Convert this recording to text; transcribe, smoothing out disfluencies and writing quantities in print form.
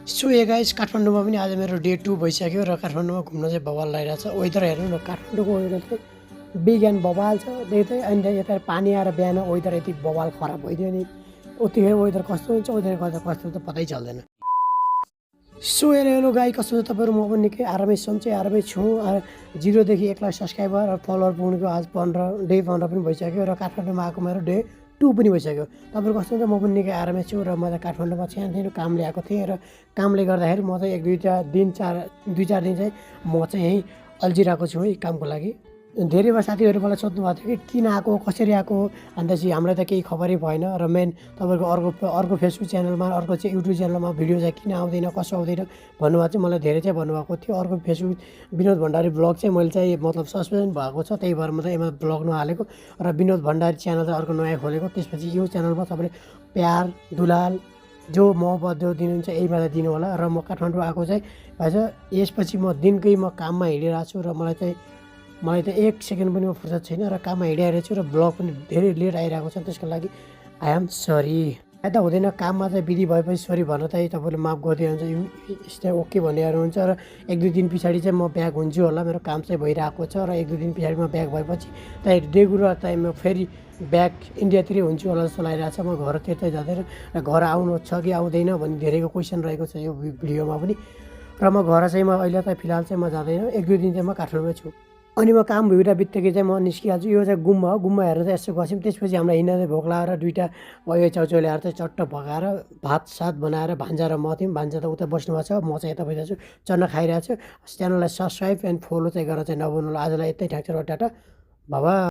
So ये guys काठमाडौँमा पनि आज मेरो डे 2 भइसक्यो र काठमाडौँमा घुम्न चाहिँ बवाल लागिरहेको छ। वेदर हेर्नु न, काठमाडौँको वेदर चाहिँ बिहान बवाल छ त्यही अनि यता पानी आएर बिहान वेदर यति बवाल खराब भइदियो नि। उतिखेर वेदर कस्तो हुन्छ, उतिखेर गर्दा कस्तो त पत्तै चल्दैन। सो हेलो गाई, कस्तो छ तपाईँहरू? म पनि निकै आरामै सन्चै आरामै छु। 0 देखि 1 लाख सब्सक्राइबर र फलोवर पुग्नेको आज 15 पनि भइसक्यो र काठमाडौँमा आएको मेरो डे 2 पनि भइसक्यो। तपाईँहरू कस्तो हुन्छ? म पनि निकै आरामै छु र म त काठमाडौँमा सानो कामले आएको थिएँ र कामले गर्दाखेरि म चाहिँ 1-2 दिन 2-4 दिन चाहिँ म चाहिँ यहीँ अल्झिरहेको छु है कामको लागि। धेरै साथीहरू मलाई सोध्नु भएको थियो कि किन आएको, कसरी आएको, भनेपछि हामीलाई त केही खबरै भएन। र मेन तपाईँको अर्को फेसबुक च्यानलमा, अर्को चाहिँ युट्युब च्यानलमा भिडियो चाहिँ किन आउँदैन, कसो आउँदैन भन्नुभएको चाहिँ मलाई धेरै चाहिँ भन्नुभएको थियो। अर्को फेसबुक विनोद भण्डारी ब्लग चाहिँ मैले चाहिँ मतलब सस्पेन्ड भएको छ, त्यही भएर म चाहिँ यसमा ब्लग नहालेको र विनोद भण्डारी च्यानल चाहिँ अर्को नयाँ खोलेको। त्यसपछि यो च्यानलमा तपाईँले प्यार दुलाल जो मोहब्बत जो दिनुहुन्छ यहीमा चाहिँ दिनु होला। र म काठमाडौँ आएको चाहिँ भएछ यसपछि म दिनकै म काममा हिँडिरहेको छु र मलाई त 1 सेकेन्ड पनि फुर्सद छैन र काममा हिँडिरहेको छु र ब्लग पनि धेरै लेट आइरहेको छ। त्यसको लागि आई एम सरी। यता हुँदैन, काममा चाहिँ विधि भएपछि सरी भन्न चाहिँ तपाईँले माफ गरिदिनुहुन्छ, यस्तै ओके भन्नेहरू हुन्छ। र 1-2 दिन पछाडि चाहिँ म ब्याक हुन्छु होला, मेरो काम चाहिँ भइरहेको छ र 1-2 दिन पछाडि म ब्याक भएपछि त्यही रेगुलर चाहिँ म फेरि ब्याक इन्डियातिरै हुन्छु होला जस्तो लागिरहेको छ। म घरतिर चाहिँ जाँदैन र घर आउनु छ कि आउँदैन भन्ने धेरैको क्वेसन रहेको छ यो भिडियोमा पनि। र म घर चाहिँ म अहिले त फिलहाल चाहिँ म जाँदैन, 1-2 दिन चाहिँ म काठमाडौँमै छु। अनि म काम भइरहेको बित्तिकै चाहिँ म निस्किहाल्छु। यो चाहिँ गुम्बा हो, गुम्बा हेरेर चाहिँ यसो गस्यौँ। त्यसपछि हामीलाई हिँड्दा भोक लगाएर 2टा भयो चाउचाउ ल्याएर चाहिँ चट्ट पकाएर भात सात बनाएर भान्जा र म थियौँ। भान्जा त उता बस्नुभएको छ, म चाहिँ यता बसिरहेको छु, चन्न खाइरहेको छु। च्यानललाई सब्सक्राइब एन्ड फलो चाहिँ गरेर चाहिँ नभुल्नु होला। आजलाई यतै ठाक छ र टाटा बाबा।